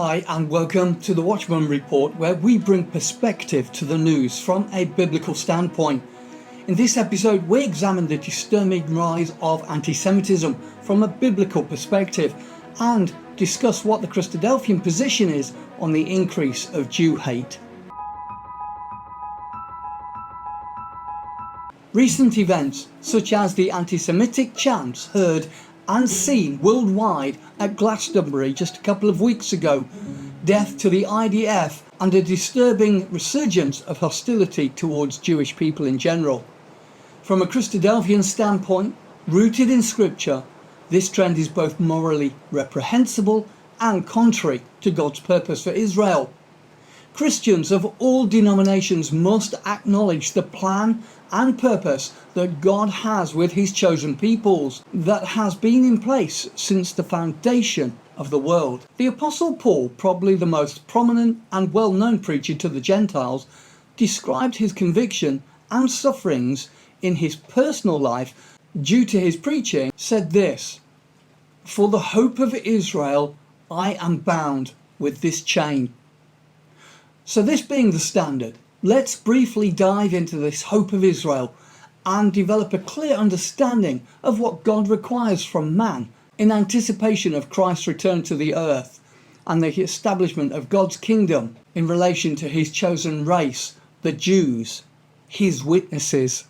Hi and welcome to the Watchman report, where we bring perspective to the news from a biblical standpoint. In this episode we examine the disturbing rise of anti-Semitism from a biblical perspective and discuss what the Christadelphian position is on the increase of Jew hate. Recent events such as the anti-Semitic chants heard and seen worldwide at Glastonbury just a couple of weeks ago, death to the IDF, and a disturbing resurgence of hostility towards Jewish people in general. From a Christadelphian standpoint, rooted in scripture, this trend is both morally reprehensible and contrary to God's purpose for Israel. Christians of all denominations must acknowledge the plan and purpose that God has with his chosen peoples that has been in place since the foundation of the world. The Apostle Paul, probably the most prominent and well-known preacher to the Gentiles, described his conviction and sufferings in his personal life due to his preaching, said this: "For the hope of Israel I am bound with this chain." So this being the standard, let's briefly dive into this hope of Israel and develop a clear understanding of what God requires from man in anticipation of Christ's return to the earth and the establishment of God's kingdom in relation to his chosen race, the Jews, his witnesses.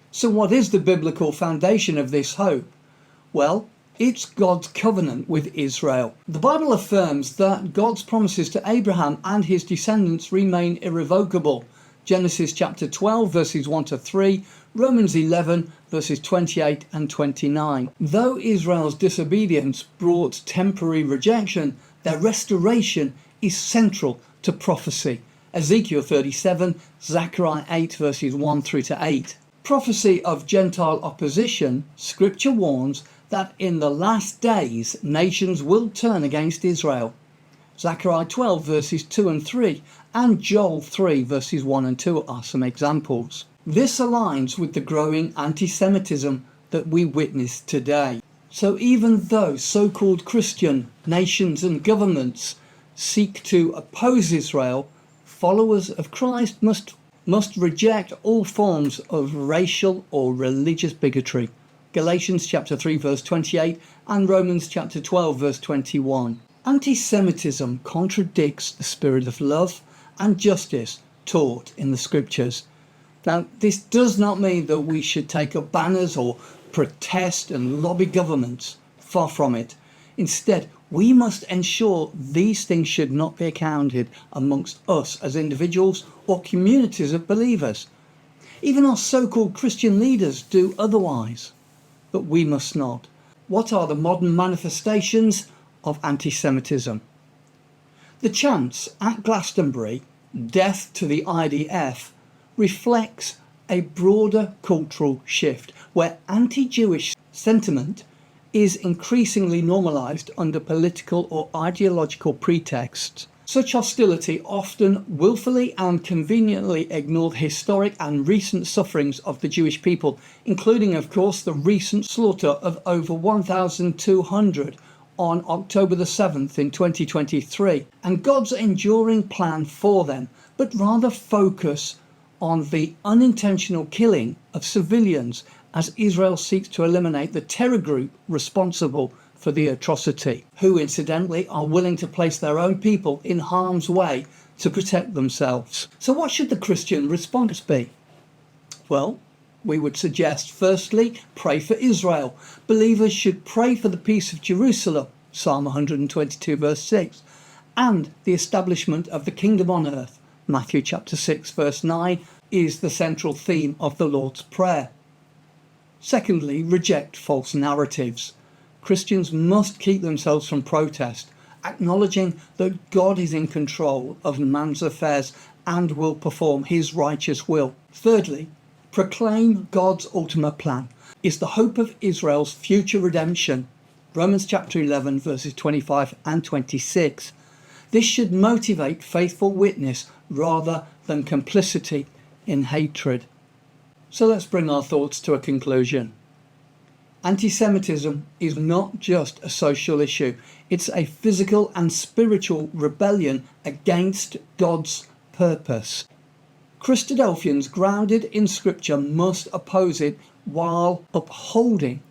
So what is the biblical foundation of this hope? Well, it's God's covenant with Israel. The Bible affirms that God's promises to Abraham and his descendants remain irrevocable. Genesis chapter 12 verses 1 to 3, Romans 11 verses 28 and 29. Though Israel's disobedience brought temporary rejection, their restoration is central to prophecy. Ezekiel 37, Zechariah 8 verses 1 through to 8. Prophecy of Gentile opposition, scripture warns that in the last days nations will turn against Israel. Zechariah 12 verses 2 and 3 and Joel 3 verses 1 and 2 are some examples. This aligns with the growing anti-Semitism that we witness today. So even though so-called Christian nations and governments seek to oppose Israel, followers of Christ must reject all forms of racial or religious bigotry. Galatians chapter 3 verse 28 and Romans chapter 12 verse 21. Anti-Semitism contradicts the spirit of love and justice taught in the scriptures. Now, this does not mean that we should take up banners or protest and lobby governments. Far from it. Instead, we must ensure these things should not be accounted amongst us as individuals or communities of believers. Even our so-called Christian leaders do otherwise. But we must not. What are the modern manifestations of anti-Semitism? The chants at Glastonbury, "Death to the IDF," reflects a broader cultural shift where anti-Jewish sentiment is increasingly normalised under political or ideological pretexts. Such hostility often willfully and conveniently ignored historic and recent sufferings of the Jewish people, including, of course, the recent slaughter of over 1,200 on October the 7th in 2023, and God's enduring plan for them, but rather focus on the unintentional killing of civilians as Israel seeks to eliminate the terror group responsible for the atrocity, who incidentally are willing to place their own people in harm's way to protect themselves. So what should the Christian response be? Well, we would suggest firstly, pray for Israel. Believers should pray for the peace of Jerusalem, Psalm 122 verse 6, and the establishment of the kingdom on earth. Matthew chapter 6 verse 9 is the central theme of the Lord's Prayer. Secondly, reject false narratives. Christians must keep themselves from protest, acknowledging that God is in control of man's affairs and will perform his righteous will. Thirdly, proclaim God's ultimate plan is the hope of Israel's future redemption. Romans chapter 11 verses 25 and 26. This should motivate faithful witness rather than complicity in hatred. So let's bring our thoughts to a conclusion. Anti-Semitism is not just a social issue, it's a physical and spiritual rebellion against God's purpose. Christadelphians grounded in Scripture must oppose it while upholding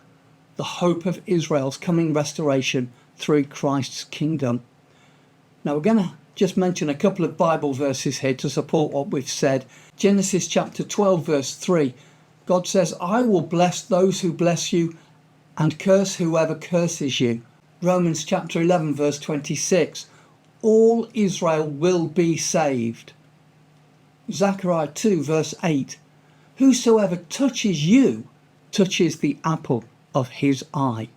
the hope of Israel's coming restoration through Christ's kingdom. Now we're going to just mention a couple of Bible verses here to support what we've said. Genesis chapter 12 verse 3, God says, I will bless those who bless you and curse whoever curses you. Romans chapter 11 verse 26, all Israel will be saved. Zechariah 2 verse 8, whosoever touches you touches the apple of his eye.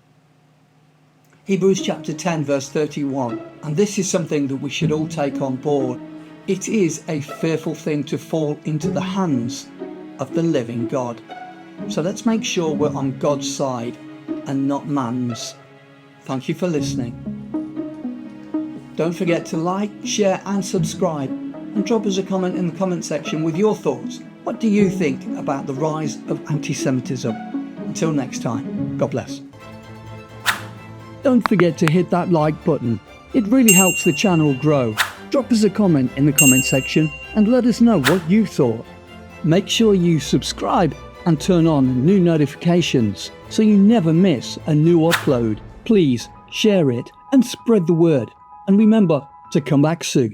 Hebrews chapter 10 verse 31, and this is something that we should all take on board. It is a fearful thing to fall into the hands of the living God. So let's make sure we're on God's side and not man's. Thank you for listening. Don't forget to like, share and subscribe, and drop us a comment in the comment section with your thoughts. What do you think about the rise of anti-Semitism? Until next time, God bless. Don't forget to hit that like button. It really helps the channel grow. Drop us a comment in the comment section and let us know what you thought. Make sure you subscribe and turn on new notifications so you never miss a new upload. Please share it and spread the word. And remember to come back soon.